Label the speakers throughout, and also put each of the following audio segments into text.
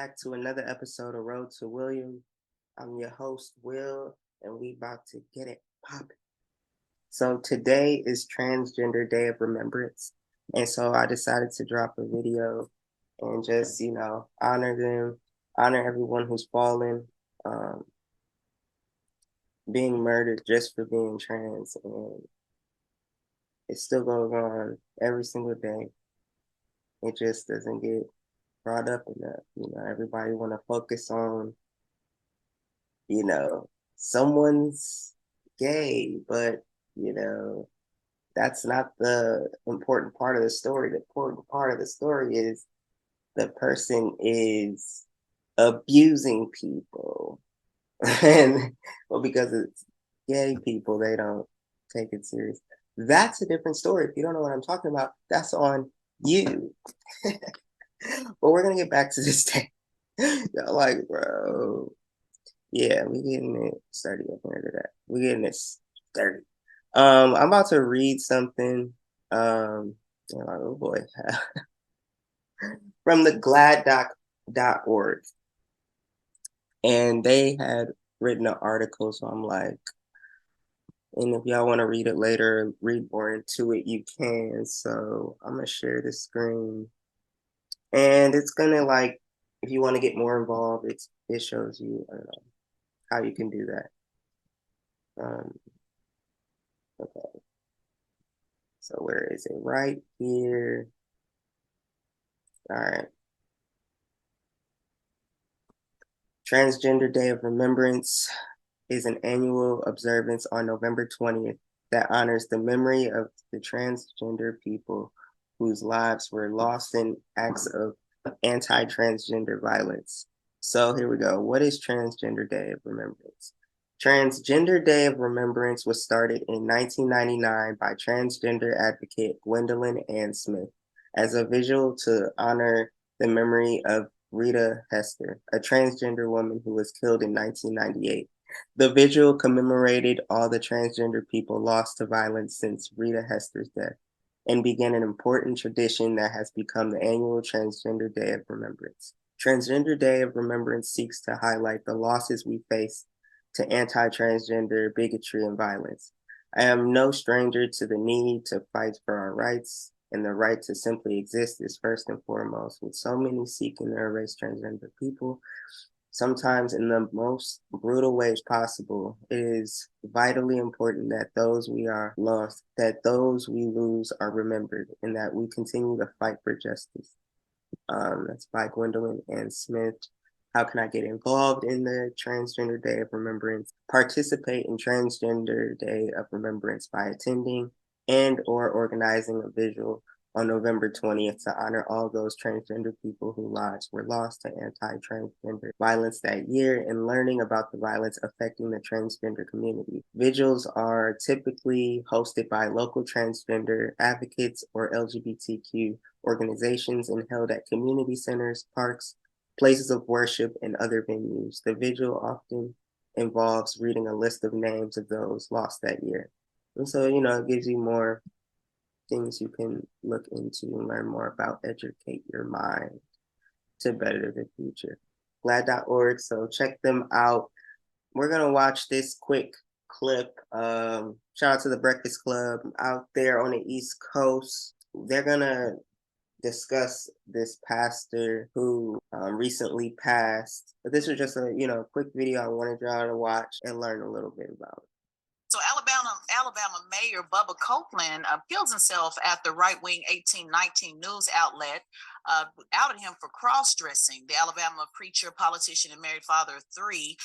Speaker 1: back to another episode of Road to William. I'm your host, Will, and we about to get it popping. So today is Transgender Day of Remembrance. And so I decided to drop a video and just, honor them, honor everyone who's fallen, um, being murdered just for being trans. And it still goes on every single day. It just doesn't get brought up enough. Everybody want to focus on, someone's gay, but, that's not the important part of the story. The important part of the story is the person is abusing people. And, well, because it's gay people, they don't take it serious. That's a different story. If you don't know what I'm talking about, that's on you. But we're going to get back to this day. Y'all like, bro. Yeah, we getting it sturdy up here today. We getting it sturdy. I'm about to read something. Oh boy, from the glad.org, and they had written an article. So I'm like, and if y'all want to read it later, read more into it, you can. So I'm gonna share the screen, and it's gonna like, if you want to get more involved, it shows you, I don't know, how you can do that. Okay. So where is it? Right here. All right. Transgender Day of Remembrance is an annual observance on November 20th that honors the memory of the transgender people whose lives were lost in acts of anti-transgender violence. So here we go. What is Transgender Day of Remembrance? Transgender Day of Remembrance was started in 1999 by transgender advocate Gwendolyn Ann Smith as a visual to honor the memory of Rita Hester, a transgender woman who was killed in 1998. The visual commemorated all the transgender people lost to violence since Rita Hester's death and began an important tradition that has become the annual Transgender Day of Remembrance. Transgender Day of Remembrance seeks to highlight the losses we face to anti-transgender bigotry and violence. I am no stranger to the need to fight for our rights, and the right to simply exist is first and foremost. With so many seeking to erase transgender people, sometimes in the most brutal ways possible, it is vitally important that those we are lost, that those we lose are remembered, and that we continue to fight for justice. That's by Gwendolyn Ann Smith. How can I get involved in the Transgender Day of Remembrance? Participate in Transgender Day of Remembrance by attending and or organizing a visual on November 20th to honor all those transgender people whose lives were lost to anti-transgender violence that year and learning about the violence affecting the transgender community. Vigils are typically hosted by local transgender advocates or LGBTQ organizations and held at community centers, parks, places of worship, and other venues. The vigil often involves reading a list of names of those lost that year. And so, it gives you more things you can look into and learn more about, educate your mind to better the future. Glad.org, so check them out. We're going to watch this quick clip. Shout out to the Breakfast Club out there on the East Coast. They're going to discuss this pastor who recently passed. But this was just a quick video I wanted y'all to watch and learn a little bit about it.
Speaker 2: So Alabama Mayor Bubba Copeland kills himself after right-wing 1819 news outlet outed him for cross-dressing. The Alabama preacher, politician, and married father of three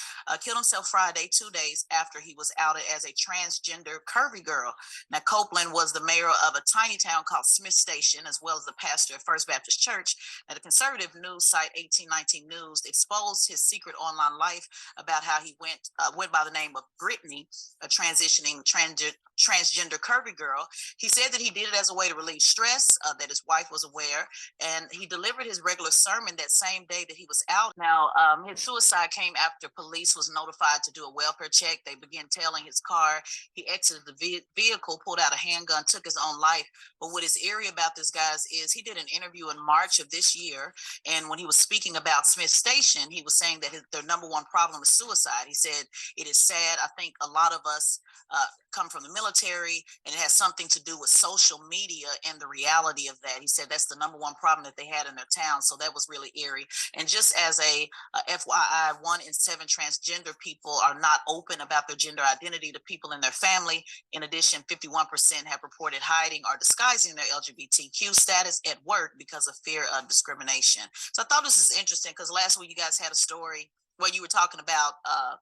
Speaker 2: killed himself Friday, 2 days after he was outed as a transgender curvy girl. Now, Copeland was the mayor of a tiny town called Smith Station, as well as the pastor at First Baptist Church. Now, the conservative news site 1819 News exposed his secret online life about how he went by the name of Brittany, a transitioning transgender curvy girl. He said that he did it as a way to relieve stress, that his wife was aware, and he delivered his regular sermon that same day that he was out. Now, his suicide came after police was notified to do a welfare check. They began tailing his car. He exited the vehicle, pulled out a handgun, took his own life. But what is eerie about this, guys, is he did an interview in March of this year. And when he was speaking about Smith Station, he was saying that their number one problem is suicide. He said, it is sad. I think a lot of us come from the military, and it has something to do with social media and the reality of that. He said that's the number one problem that they had in their town. So that was really eerie. And just as a FYI, 1 in 7 transgender people are not open about their gender identity to people in their family. In addition, 51% have reported hiding or disguising their LGBTQ status at work because of fear of discrimination. So I thought this is interesting because last week you guys had a story where you were talking about,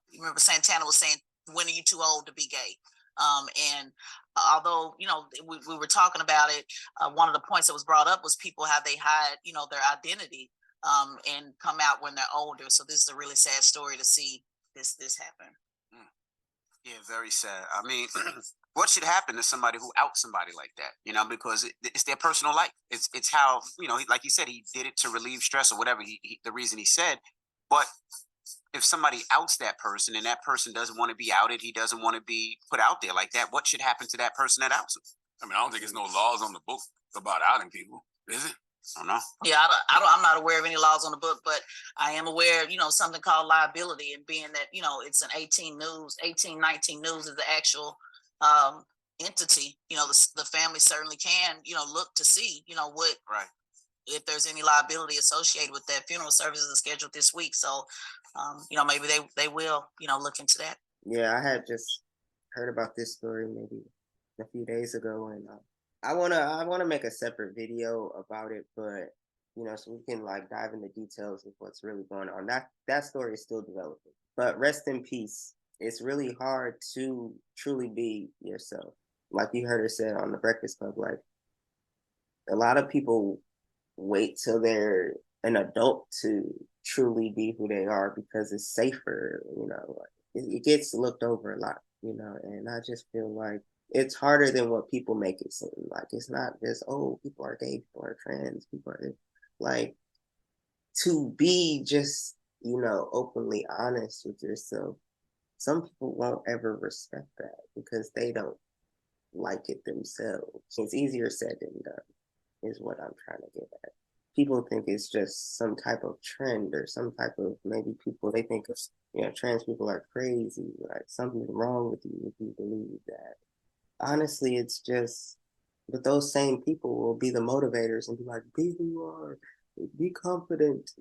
Speaker 2: you remember Santana was saying, when are you too old to be gay? And although, we were talking about it, one of the points that was brought up was people, how they hide, their identity and come out when they're older. So this is a really sad story to see this happen.
Speaker 3: Yeah, very sad. I mean, what should happen to somebody who outs somebody like that? Because it's their personal life. It's how, like you said, he did it to relieve stress or whatever the reason he said. But if somebody outs that person and that person doesn't want to be outed, he doesn't want to be put out there like that, what should happen to that person that outs him?
Speaker 4: I mean, I don't think there's no laws on the book about outing people, is it?
Speaker 3: I don't know.
Speaker 2: Yeah, I'm not aware of any laws on the book, but I am aware, something called liability, and being that, it's an 1819 News is the actual entity, the family certainly can, look to see, what,
Speaker 3: right,
Speaker 2: if there's any liability associated with that. Funeral services are scheduled this week. So, maybe they will, look into that.
Speaker 1: Yeah, I had just heard about this story maybe a few days ago, and I wanna make a separate video about it, but so we can like dive into details of what's really going on. That story is still developing. But rest in peace. It's really hard to truly be yourself. Like you heard her say on the Breakfast Club, like a lot of people wait till they're an adult to truly be who they are because it's safer, like it gets looked over a lot, and I just feel like it's harder than what people make it seem. Like it's not just, oh, people are gay, people are trans, people are like, to be just, openly honest with yourself. Some people won't ever respect that because they don't like it themselves. It's easier said than done, is what I'm trying to get at. People think it's just some type of trend or some type of, maybe people, they think of, trans people are crazy, like something's wrong with you if you believe that. Honestly, it's just, but those same people will be the motivators and be like, be who you are, be confident,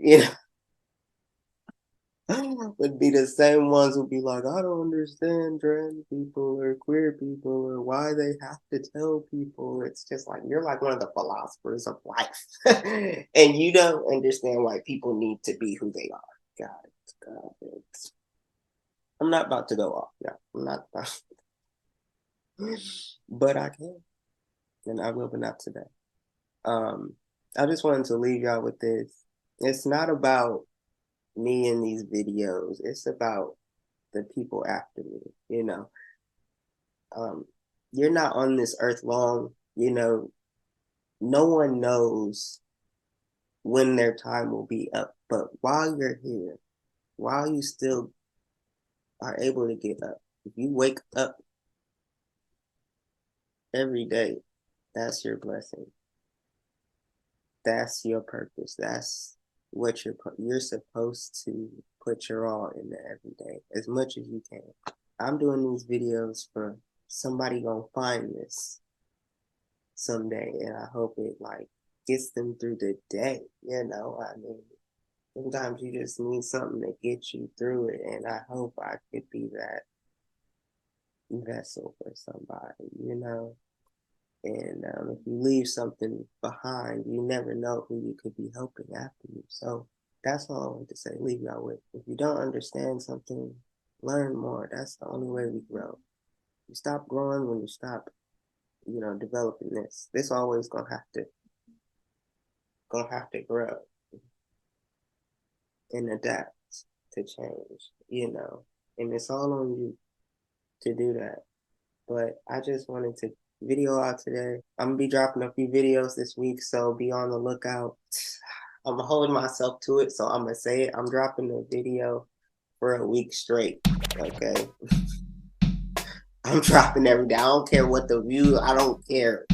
Speaker 1: would be the same ones who be like, I don't understand trans people or queer people or why they have to tell people. It's just like, you're like one of the philosophers of life. And you don't understand why people need to be who they are. God, I'm not about to go off. Yeah, I'm not about but I can. And I will, but not today. I just wanted to leave y'all with this. It's not about me in these videos. It's about the people after me, You're not on this earth long, no one knows when their time will be up. But while you're here, while you still are able to get up, if you wake up every day, that's your blessing. That's your purpose. That's what you're supposed to put your all in there every day, as much as you can. I'm doing these videos for somebody gonna find this someday, and I hope it like gets them through the day. I mean, sometimes you just need something to get you through it, and I hope I could be that vessel for somebody. And if you leave something behind, you never know who you could be helping after you. So that's all I want to say, leave y'all with. If you don't understand something, learn more. That's the only way we grow. You stop growing when you stop, developing this. This always gonna have to grow and adapt to change, and it's all on you to do that. But I just wanted to video out today. I'm gonna be dropping a few videos this week, so be on the lookout. I'm holding myself to it, so I'm gonna say it. I'm dropping a video for a week straight. Okay. I'm dropping every day. I don't care what the view. I don't care.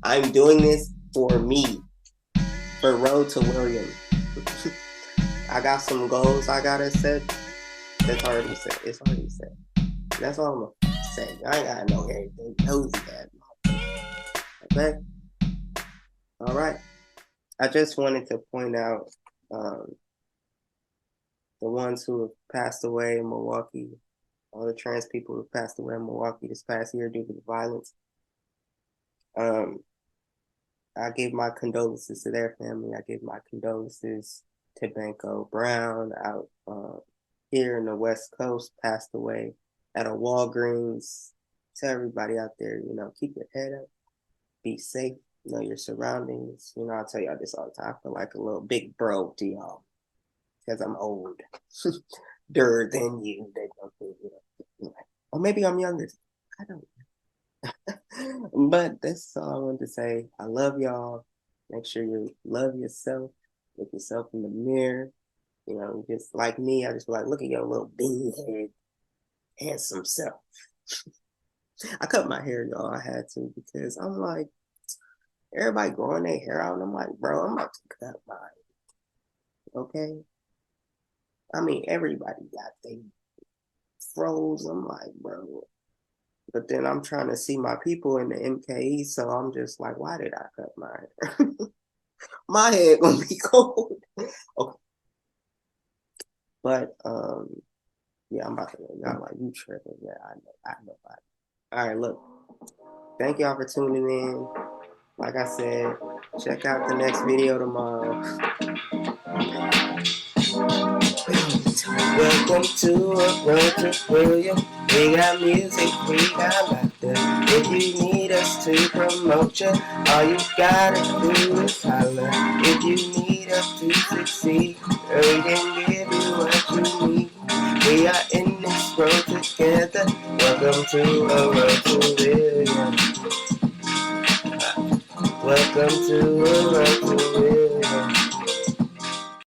Speaker 1: I'm doing this for me. For Road to William. I got some goals I gotta set. That's already set. It's already set. That's all I'm gonna say. I ain't gotta know everything. Knows that. Okay. All right. I just wanted to point out the ones who have passed away in Milwaukee, all the trans people who have passed away in Milwaukee this past year due to the violence. I give my condolences to their family. I give my condolences to Banco Brown out here in the West Coast, passed away at a Walgreens. To everybody out there, you know, keep your head up, be safe, know your surroundings. You know, I tell y'all this all the time. I feel like a little big bro to y'all because I'm old. Older than you. They don't think, you know. Or maybe I'm younger. I don't know. But that's all I wanted to say. I love y'all. Make sure you love yourself. Look yourself in the mirror. You know, just like me, I just be like, look at your little bean head, handsome self. I cut my hair, y'all. I had to because I'm like, everybody growing their hair out, and I'm like, bro, I'm about to cut mine. Okay? I mean, everybody got their froze. I'm like, bro. But then I'm trying to see my people in the MKE, so I'm just like, why did I cut mine? My head gonna be cold. Okay. But yeah, I'm about to go. Y'all like, you tripping. Yeah, I know. All right, look. Thank y'all for tuning in. Like I said, check out the next video tomorrow. Welcome to a Road to William. We got music, we got laughter. If you need us to promote you, all you gotta do is holler. If you need us to succeed, we can give you what you need. We are in this road together. Welcome to a Road to William. Welcome to